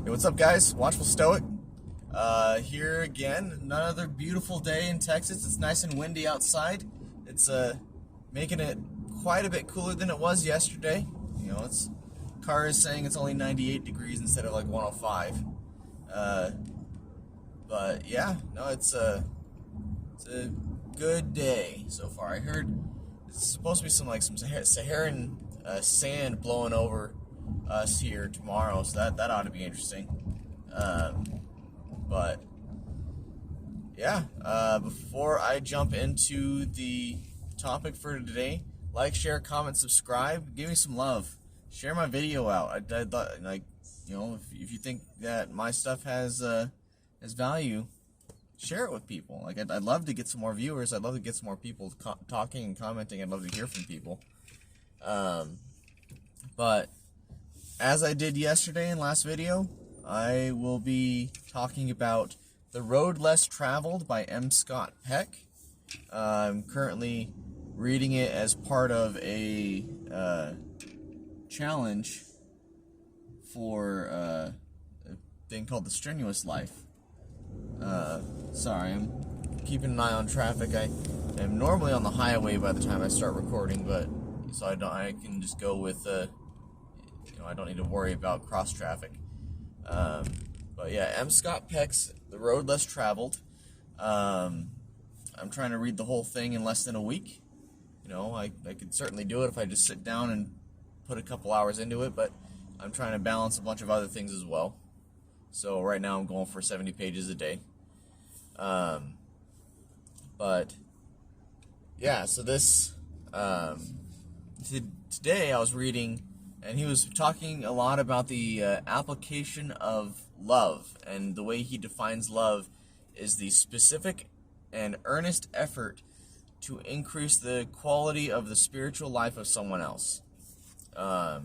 Hey, what's up, guys? Watchful Stoic here again. Another beautiful day in Texas. It's nice and windy outside. It's making it quite a bit cooler than it was yesterday. You know, car is saying it's only 98 degrees instead of like 105. But yeah, no, it's a good day so far. I heard it's supposed to be some Saharan sand blowing over us here tomorrow, so that ought to be interesting. But yeah, before I jump into the topic for today, like, share, comment, subscribe, give me some love, share my video out. I'd like, you know, if you think that my stuff has value, share it with people. Like, I'd love to get some more viewers. I'd love to get some more people talking and commenting. I'd love to hear from people. But as I did yesterday in last video, I will be talking about The Road Less Traveled by M. Scott Peck. I'm currently reading it as part of a challenge for a thing called The Strenuous Life. Sorry, I'm keeping an eye on traffic. I am normally on the highway by the time I start recording, but so I can just go with you know, I don't need to worry about cross traffic. But yeah, M. Scott Peck's The Road Less Traveled. I'm trying to read the whole thing in less than a week. You know, I could certainly do it if I just sit down and put a couple hours into it, but I'm trying to balance a bunch of other things as well. So right now I'm going for 70 pages a day. But yeah, so this today I was reading, and he was talking a lot about the application of love, and the way he defines love is the specific and earnest effort to increase the quality of the spiritual life of someone else. But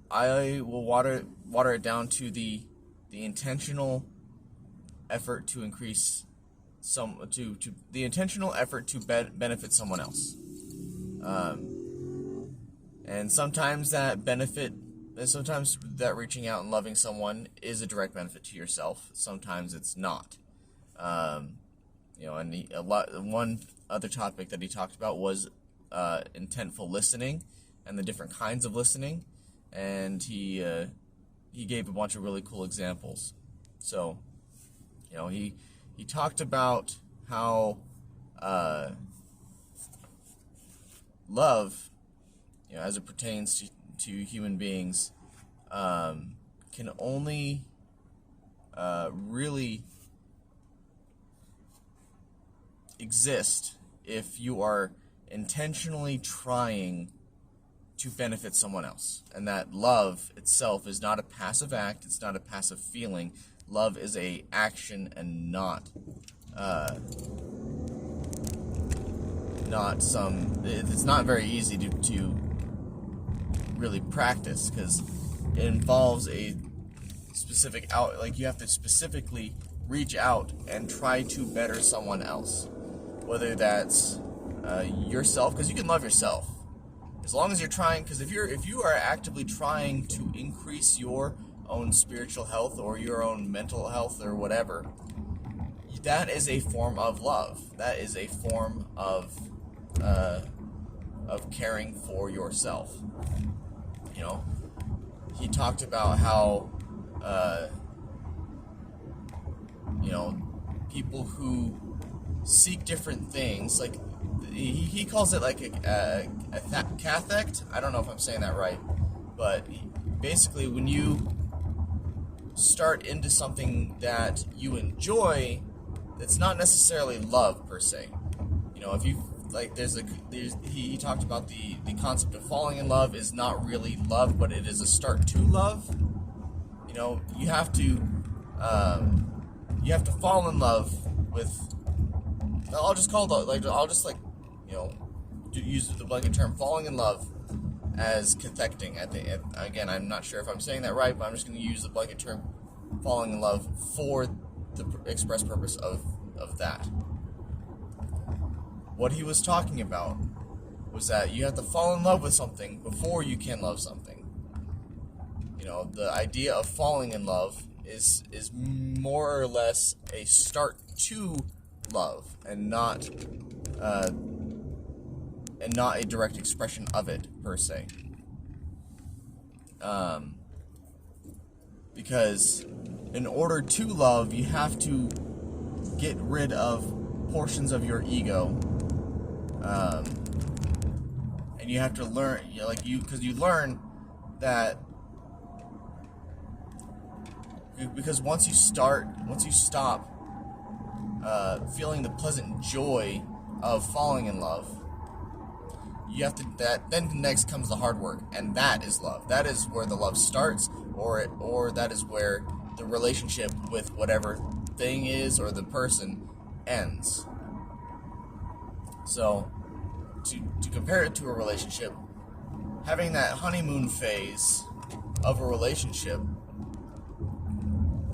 I will water it down to the intentional effort to increase the intentional effort to benefit someone else. And sometimes that reaching out and loving someone is a direct benefit to yourself. Sometimes it's not. You know, and one other topic that he talked about was intentful listening and the different kinds of listening, and he gave a bunch of really cool examples. So, you know, he talked about how love, you know, as it pertains to human beings, can only really exist if you are intentionally trying to benefit someone else, and that love itself is not a passive act, it's not a passive feeling. Love is a action and not it's not very easy to really practice, because it involves a specific like you have to specifically reach out and try to better someone else, whether that's yourself, because you can love yourself as long as you're trying. Because if you are actively trying to increase your own spiritual health or your own mental health or whatever, that is a form of love. That is a form of caring for yourself. You know, he talked about how you know, people who seek different things, like he calls it like a cathect. I don't know if I'm saying that right, but basically when you start into something that you enjoy, it's not necessarily love per se. You know, if you like, he talked about the concept of falling in love is not really love, but it is a start to love. You know, you have to fall in love with, I'll just you know, use the blanket term falling in love as cathecting. Again, I'm not sure if I'm saying that right, but I'm just going to use the blanket term falling in love for the express purpose of that. What he was talking about was that you have to fall in love with something before you can love something. You the idea of falling in love is more or less a start to love, and not a direct expression of it per se. Because in order to love, you have to get rid of portions of your ego, and you have to learn, because you learn that, because once you stop feeling the pleasant joy of falling in love, you have to, then next comes the hard work, and that is love. That is where the love starts, or that is where the relationship with whatever thing is or the person ends. So, to compare it to a relationship, having that honeymoon phase of a relationship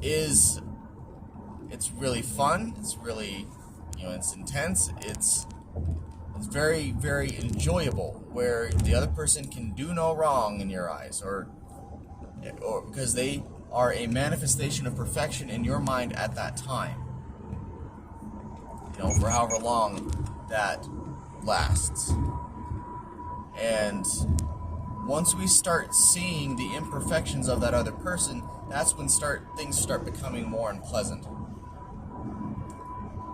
it's really fun, it's really, it's intense, it's very, very enjoyable, where the other person can do no wrong in your eyes, or because they are a manifestation of perfection in your mind at that time, for however long that lasts. And once we start seeing the imperfections of that other person, that's when things start becoming more unpleasant.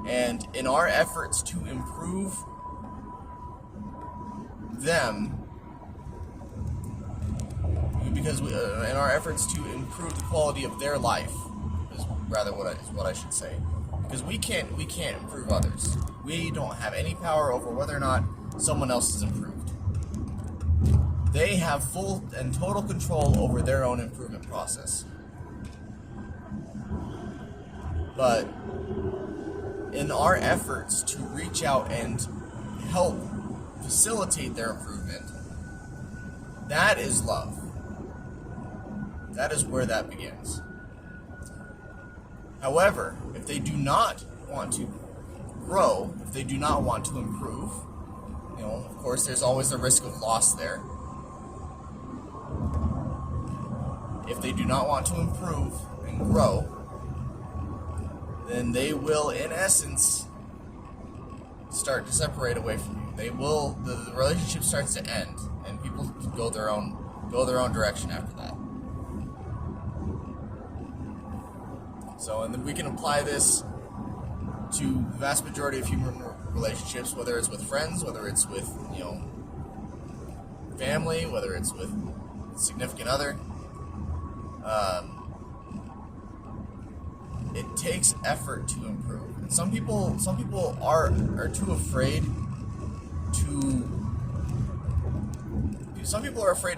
And in our efforts to improve them, because in our efforts to improve the quality of their life, is rather what I should say, because we can't improve others. We don't have any power over whether or not someone else is improved. They have full and total control over their own improvement process. But in our efforts to reach out and help facilitate their improvement, that is love. That is where that begins. However, if they do not want to grow, if they do not want to improve, of course there's always the risk of loss there. If they do not want to improve and grow, then they will, in essence, start to separate away from you. The relationship starts to end, and people go their own direction after that. So, and then we can apply this to the vast majority of human relationships, whether it's with friends, whether it's with, family, whether it's with a significant other. It takes effort to improve. And some people are too afraid to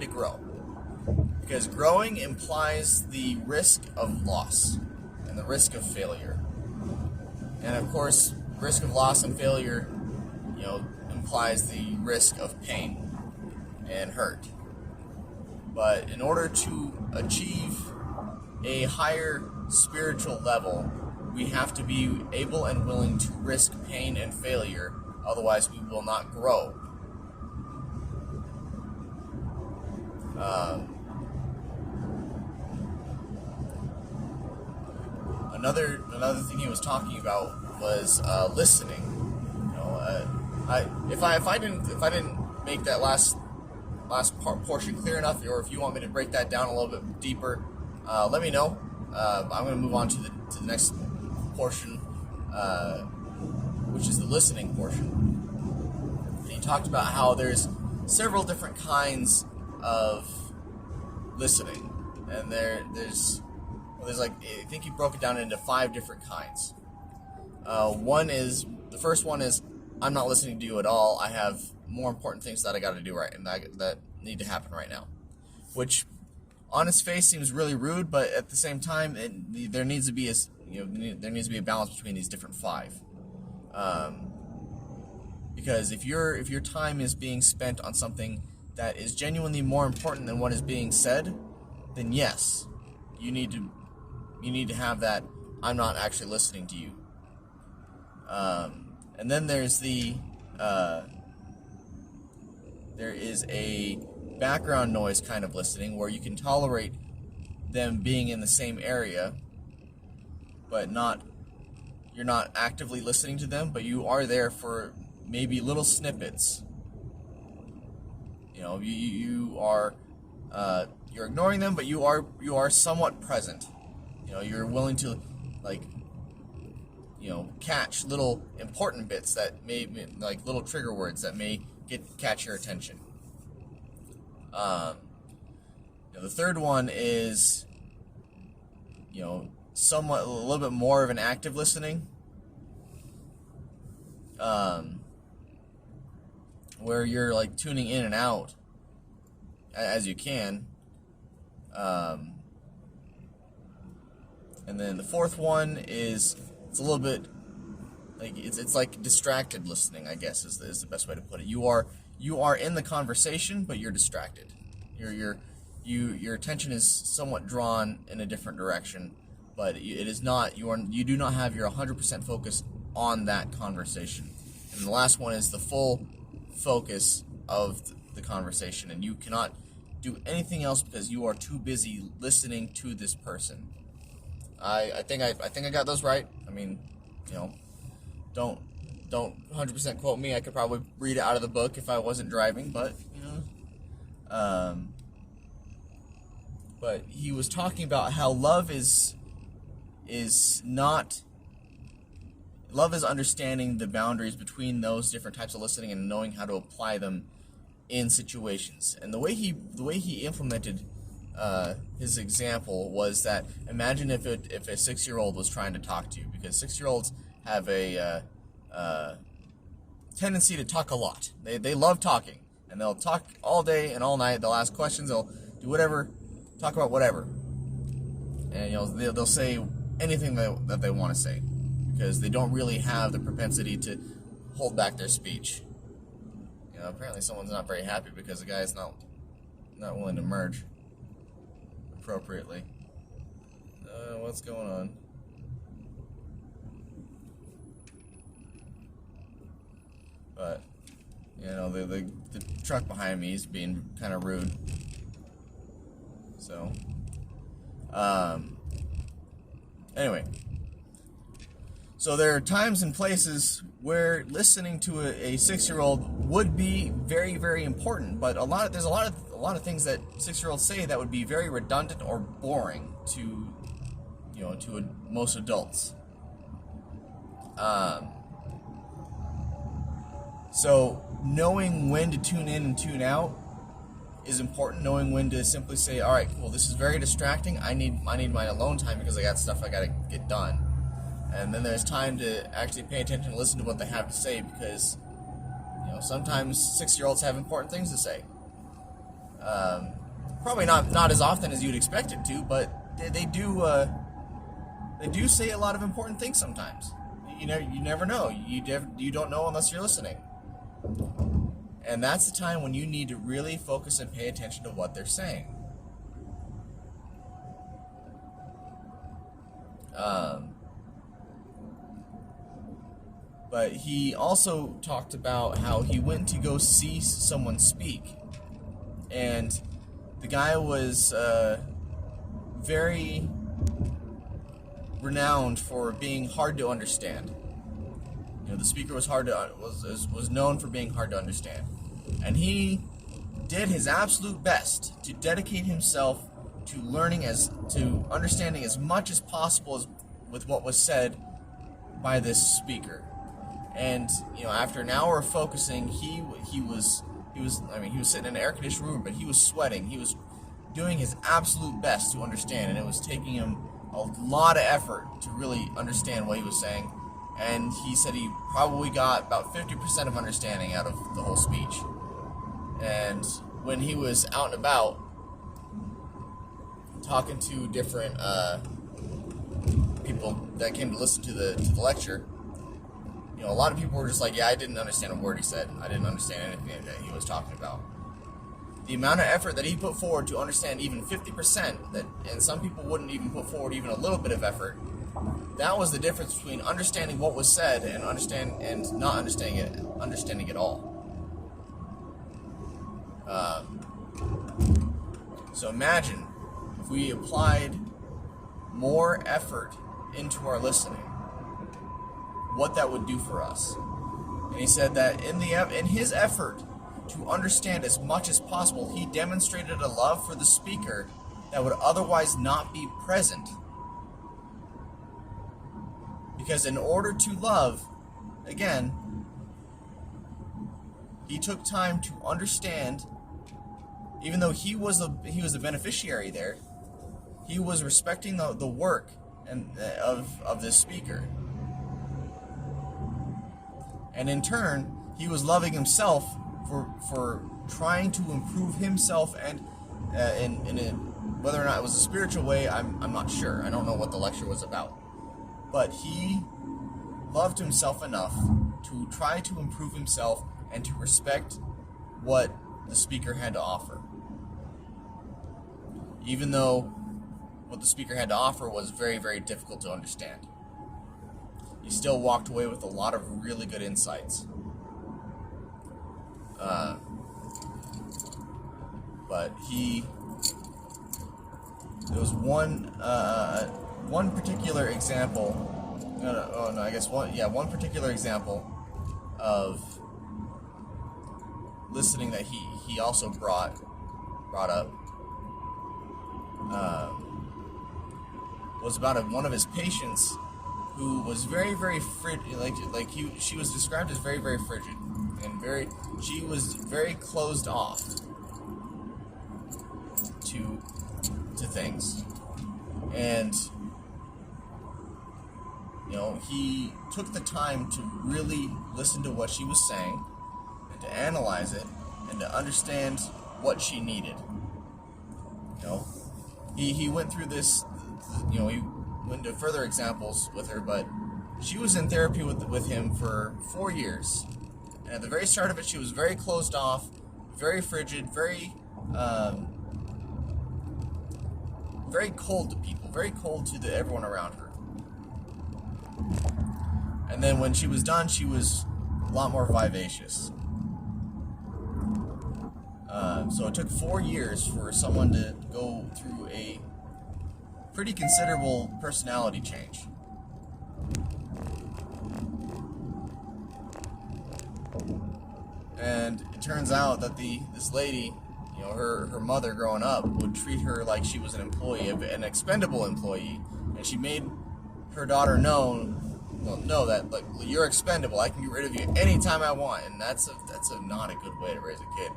grow. Because growing implies the risk of loss and the risk of failure. And of course, risk of loss and failure, implies the risk of pain and hurt. But in order to achieve a higher spiritual level, we have to be able and willing to risk pain and failure, otherwise we will not grow. Another thing he was talking about was listening. If I didn't make that last portion clear enough, or if you want me to break that down a little bit deeper, let me know. I'm going to move on to the next portion, which is the listening portion. And he talked about how there's several different kinds of listening, and there's like, I think he broke it down into 5 different kinds. The first one is, I'm not listening to you at all. I have more important things that I got to do right, and that need to happen right now. Which, on its face, seems really rude, but at the same time, there needs to be a balance between these different 5. Because if your time is being spent on something that is genuinely more important than what is being said, then yes, you need to have that, I'm not actually listening to you. And then there is a background noise kind of listening, where you can tolerate them being in the same area, but you're not actively listening to them, but you are there for maybe little snippets. You know, you are you're ignoring them, but you are somewhat present. You know, you're willing to, like, you know, catch little important bits that may, like little trigger words that may catch your attention. You know, the third one is, you know, somewhat a little bit more of an active listening, where you're like tuning in and out as you can. And then the fourth one is, it's a little bit like it's like distracted listening, I guess is the best way to put it. You are in the conversation, but you're distracted. Your attention is somewhat drawn in a different direction, but it is not, you do not have your 100% focus on that conversation. And the last one is the full focus of the conversation, and you cannot do anything else because you are too busy listening to this person. I think I got those right. I mean, you know, don't 100% quote me. I could probably read it out of the book if I wasn't driving, but you know, but he was talking about how love is understanding the boundaries between those different types of listening and knowing how to apply them in situations. And the way he implemented his example was that, imagine if a 6-year-old was trying to talk to you, because 6-year-olds have a tendency to talk a lot. They love talking, and they'll talk all day and all night. They'll ask questions. They'll do whatever, talk about whatever, and you know they'll say anything that they want to say, because they don't really have the propensity to hold back their speech. You know, apparently someone's not very happy because the guy is not willing to merge appropriately. What's going on? But you know, the truck behind me is being kind of rude. So, anyway. So there are times and places where listening to a 6-year-old would be very, very important, but there's a lot of things that 6-year-olds say that would be very redundant or boring to most adults. So knowing when to tune in and tune out is important. Knowing when to simply say, all right, cool, this is very distracting. I need my alone time because I got stuff I got to get done. And then there's time to actually pay attention and listen to what they have to say, because you know sometimes 6-year-olds have important things to say. Probably not as often as you'd expect it to, but they do say a lot of important things sometimes. You never know. You don't know unless you're listening. And that's the time when you need to really focus and pay attention to what they're saying. But he also talked about how he went to go see someone speak, and the guy was very renowned for being hard to understand. You know, the speaker was known for being hard to understand, and he did his absolute best to dedicate himself to understanding as much as possible with what was said by this speaker. And you know, after an hour of focusing, he was sitting in an air-conditioned room, but he was sweating. He was doing his absolute best to understand, and it was taking him a lot of effort to really understand what he was saying. And he said he probably got about 50% of understanding out of the whole speech. And when he was out and about, talking to different people that came to listen to the lecture, you know, a lot of people were just like, yeah, I didn't understand a word he said. I didn't understand anything that he was talking about. The amount of effort that he put forward to understand even 50%, and some people wouldn't even put forward even a little bit of effort, that was the difference between understanding what was said and not understanding it all. So imagine if we applied more effort into our listening, what that would do for us. And he said that in his effort to understand as much as possible, he demonstrated a love for the speaker that would otherwise not be present. Because in order to love, again, he took time to understand. Even though he was the beneficiary there, he was respecting the work of this speaker. And in turn, he was loving himself for trying to improve himself, and whether or not it was a spiritual way, I'm not sure. I don't know what the lecture was about. But he loved himself enough to try to improve himself and to respect what the speaker had to offer. Even though what the speaker had to offer was very, very difficult to understand. He still walked away with a lot of really good insights. But there was one particular example. One particular example of listening that he also brought up was about one of his patients who was very, very frigid. She was described as very, very frigid, and she was very closed off to things. And he took the time to really listen to what she was saying and to analyze it and to understand what she needed. He went through this, he went into further examples with her, but she was in therapy with him for 4 years. And at the very start of it, she was very closed off, very frigid, very cold to people, very cold to everyone around her. And then when she was done, she was a lot more vivacious. So it took 4 years for someone to go through a pretty considerable personality change. And it turns out that this lady, her mother growing up would treat her like she was an employee, an expendable employee, and she made her daughter know that, like, you're expendable. I can get rid of you anytime I want, and that's not a good way to raise a kid.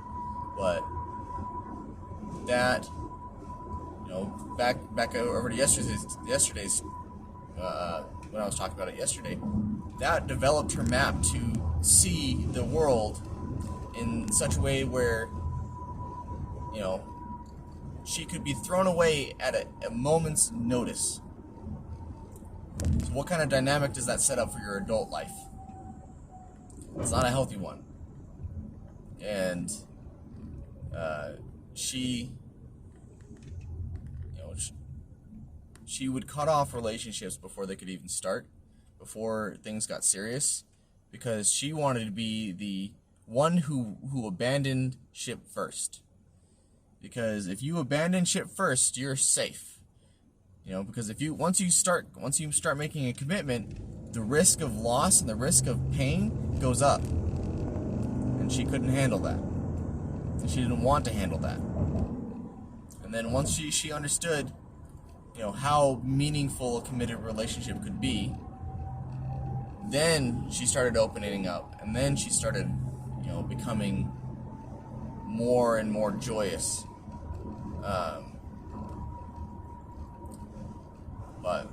But that, back over to yesterday's when I was talking about it yesterday, that developed her map to see the world in such a way where, she could be thrown away at a moment's notice. So what kind of dynamic does that set up for your adult life? It's not a healthy one. And she would cut off relationships before they could even start, before things got serious, because she wanted to be the one who abandoned ship first. Because if you abandon ship first, you're safe. Because once you start making a commitment, the risk of loss and the risk of pain goes up. And she couldn't handle that. And she didn't want to handle that. And then once she understood, how meaningful a committed relationship could be, then she started opening up, and then she started, becoming more and more joyous. But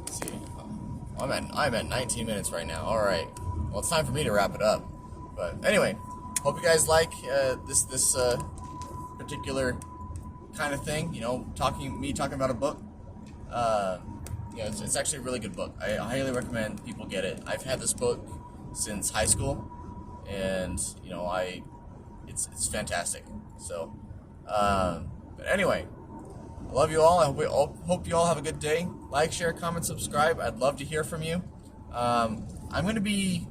let's see, I'm at 19 minutes right now. All right, well, it's time for me to wrap it up. But anyway, hope you guys like this particular kind of thing. Talking about a book. It's actually a really good book. I highly recommend people get it. I've had this book since high school, and it's fantastic. So, but anyway, I love you all. I hope you all have a good day. Like, share, comment, subscribe. I'd love to hear from you. I'm going to be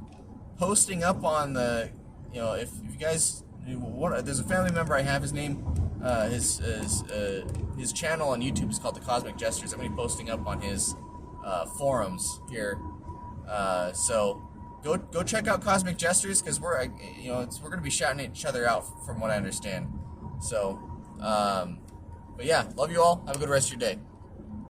posting up on the, if you guys, there's a family member I have. His name his channel on YouTube is called The Cosmic Jesters. I'm going to be posting up on his forums here. So go check out Cosmic Jesters, because we're we're going to be shouting each other out from what I understand. So, but yeah, love you all. Have a good rest of your day.